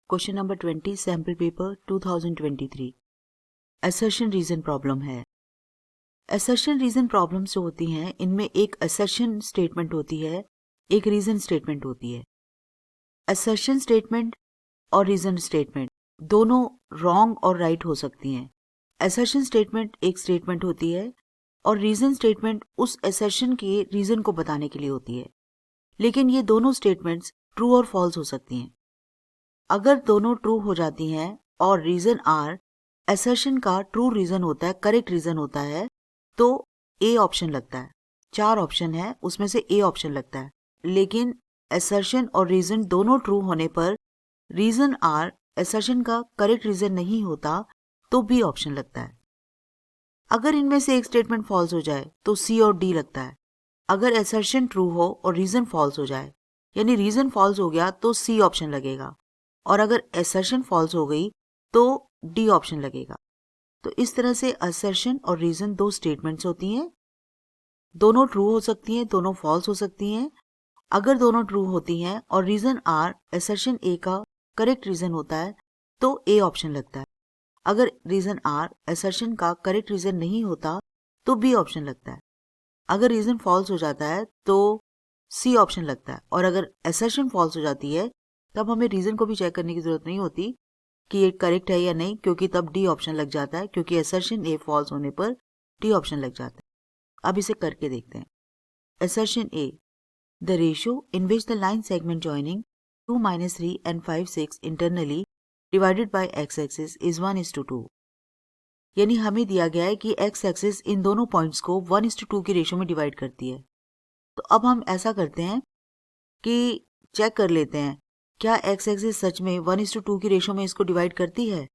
Question number 20 sample paper 2023 assertion reason problem है। Assertion reason problems जो होती हैं इनमें एक असर्शन स्टेटमेंट होती है, एक रीजन स्टेटमेंट होती है। असर्शन स्टेटमेंट और रीजन स्टेटमेंट दोनों रॉन्ग और राइट हो सकती हैं। असर्शन स्टेटमेंट एक स्टेटमेंट होती है और रीजन स्टेटमेंट उस असर्शन के रीजन को बताने के लिए होती है, लेकिन ये दोनों स्टेटमेंट्स ट्रू और फॉल्स हो सकती हैं। अगर दोनों ट्रू हो जाती हैं और रीजन आर असर्शन का ट्रू रीजन होता है, करेक्ट रीजन होता है, तो ए ऑप्शन लगता है। 4 ऑप्शन है, उसमें से ए ऑप्शन लगता है। लेकिन असर्शन और रीजन दोनों ट्रू होने पर रीजन आर असर्शन का करेक्ट रीजन नहीं होता तो बी ऑप्शन लगता है। अगर इनमें से एक स्टेटमेंट फॉल्स हो जाए तो सी और डी लगता है। अगर असर्शन ट्रू हो और रीजन फॉल्स हो जाए, यानी रीजन फॉल्स हो गया, तो सी ऑप्शन लगेगा, और अगर असर्शन फॉल्स हो गई तो डी ऑप्शन लगेगा। तो इस तरह से असर्शन और रीजन दो स्टेटमेंट्स होती हैं, दोनों ट्रू हो सकती हैं, दोनों फॉल्स हो सकती हैं। अगर दोनों ट्रू होती हैं और रीजन आर असर्शन ए का करेक्ट रीजन होता है तो ए ऑप्शन लगता है। अगर रीजन आर असर्शन का करेक्ट रीजन नहीं होता तो बी ऑप्शन लगता है। अगर रीजन फॉल्स हो जाता है तो सी ऑप्शन लगता है, और अगर असर्शन फॉल्स हो जाती है तब हमें रीजन को भी चेक करने की जरूरत नहीं होती कि ये करेक्ट है या नहीं, क्योंकि तब डी ऑप्शन लग जाता है, क्योंकि असर्शन ए फॉल्स होने पर डी ऑप्शन लग जाता है। अब इसे करके देखते हैं। Assertion A, the ratio in which the line segment joining 2, -3 and 5, 6 internally divided by x axis is 1:2। यानी हमें दिया गया है कि x एक्सिस इन दोनों पॉइंट्स को 1:2 की रेशियो में डिवाइड करती है। तो अब हम ऐसा करते हैं कि चेक कर लेते हैं क्या x एक्सिस सच में 1:2 की रेशियो में इसको डिवाइड करती है।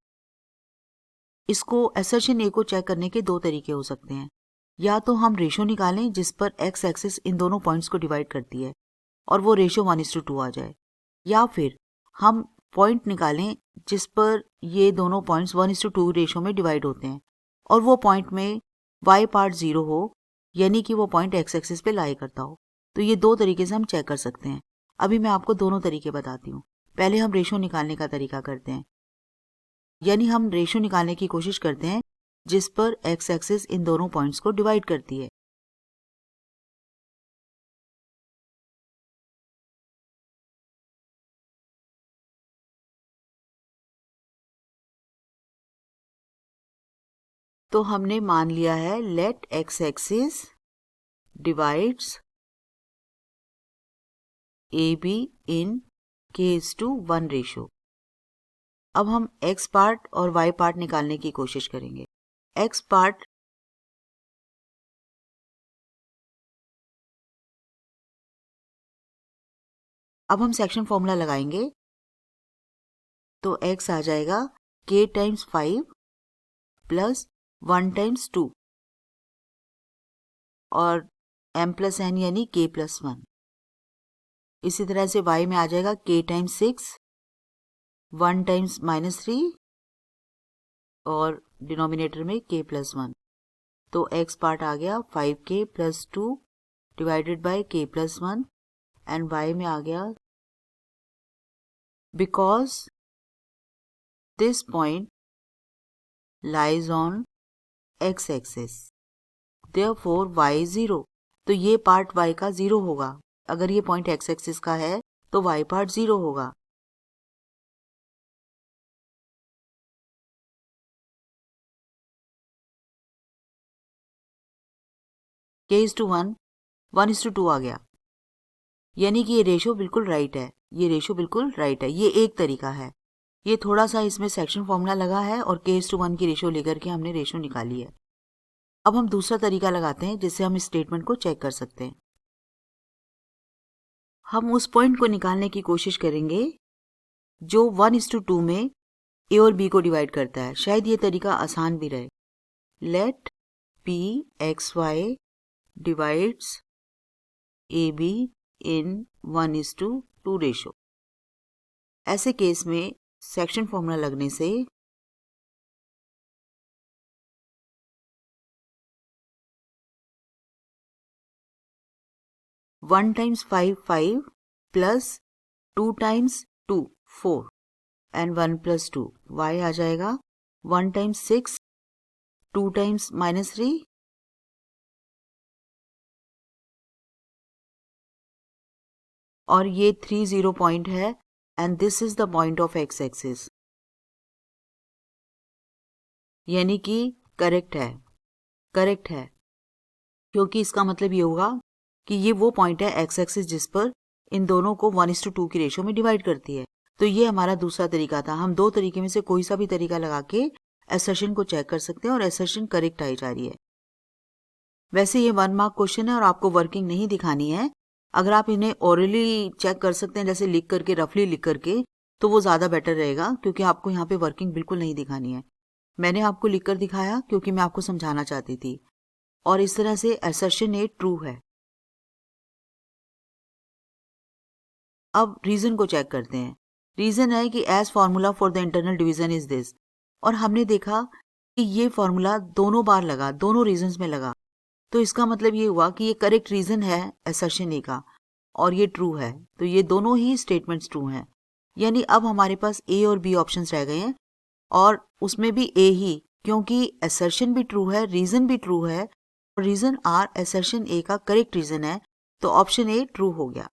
इसको असर्शन ए को चेक करने के दो तरीके हो सकते हैं। या तो हम रेशियो निकालें जिस पर x एक्सिस इन दोनों पॉइंट्स को डिवाइड करती है और वो रेशियो 1:2 आ जाए, या फिर हम पॉइंट निकालें जिस पर ये दोनों पॉइंट्स 1:2 रेशियो में डिवाइड होते हैं और वो पॉइंट में y पार्ट 0 हो, यानी कि वो पॉइंट x एक्सिस पे लाई करता हो। तो ये दो तरीके से हम चेक कर सकते हैं। अभी मैं आपको दोनों तरीके बताती हूँ। पहले हम रेशियो निकालने का तरीका करते हैं, यानी हम रेशियो निकालने की कोशिश करते हैं जिस पर x एक्सिस इन दोनों पॉइंट्स को डिवाइड करती है। तो हमने मान लिया है let x axis divides AB in k:1 ratio. अब हम x पार्ट और y पार्ट निकालने की कोशिश करेंगे। x पार्ट अब हम सेक्शन फॉर्मूला लगाएंगे, तो x आ जाएगा k टाइम्स 5 प्लस 1 टाइम्स 2 और m प्लस n यानी k प्लस 1। इसी तरह से y में आ जाएगा k टाइम्स 6, 1 टाइम्स -3 और डिनोमिनेटर में k प्लस 1। तो x पार्ट आ गया 5k plus 2 divided by k plus 1, and y में आ गया because this point lies on x axis therefore y 0। तो ये पार्ट y का 0 होगा। अगर ये पॉइंट x एक्सिस का है तो y पार्ट 0 होगा। k:1 1:2 आ गया, यानी कि ये रेशियो बिल्कुल राइट है। ये रेशियो बिल्कुल राइट है। ये एक तरीका है। ये थोड़ा सा इसमें सेक्शन फॉर्मूला लगा है और k:1 की रेशियो लेकर के हमने रेशियो निकाली है। अब हम दूसरा तरीका लगाते हैं जिससे हम इस स्टेटमेंट को चेक कर सकते हैं। हम उस पॉइंट को निकालने की कोशिश करेंगे जो 1:2 में ए और बी को डिवाइड करता है। शायद ये तरीका आसान भी रहे। Let p xy divides ab in 1:2 ratio. ऐसे केस में सेक्शन फॉर्मूला लगने से one times 5 5 plus 2 times 2 4 and 1 plus 2, y आ जाएगा 1 टाइम्स 6, 2 टाइम्स -3, और ये 30 पॉइंट है and this is the point of x axis, यानी कि करेक्ट है, करेक्ट है, क्योंकि इसका मतलब ये होगा कि ये वो पॉइंट है एक्स एक्सिस जिस पर इन दोनों को 1:2 की रेशियो में डिवाइड करती है। तो ये हमारा दूसरा तरीका था। हम दो तरीके में से कोई सा भी तरीका लगा के असर्शन को चेक कर सकते हैं और असर्शन करेक्ट आई जा रही है। वैसे ये 1 मार्क क्वेश्चन है और आपको वर्किंग नहीं दिखानी है। अगर आप इन्हें ओरली चेक कर सकते हैं, जैसे लिख करके, रफली लिख करके, तो वो ज़्यादा बेटर रहेगा, क्योंकि आपको यहाँ पे वर्किंग बिल्कुल नहीं दिखानी है। मैंने आपको लिख कर दिखाया क्योंकि मैं आपको समझाना चाहती थी। और इस तरह से असर्शन ए ट्रू है। अब रीजन को चेक करते हैं। रीजन है कि as formula for the internal division is this, और हमने देखा कि ये फॉर्मूला दोनों बार लगा, दोनों रीजन्स में लगा। तो इसका मतलब ये हुआ कि ये करेक्ट रीजन है असर्शन ए का और ये ट्रू है। तो ये दोनों ही स्टेटमेंट्स ट्रू हैं। यानी अब हमारे पास ए और बी ऑप्शंस रह गए हैं, और उसमें भी ए ही, क्योंकि असर्शन भी ट्रू है, रीजन भी ट्रू है, और रीजन आर असर्शन ए का करेक्ट रीजन है, तो ऑप्शन ए ट्रू हो गया।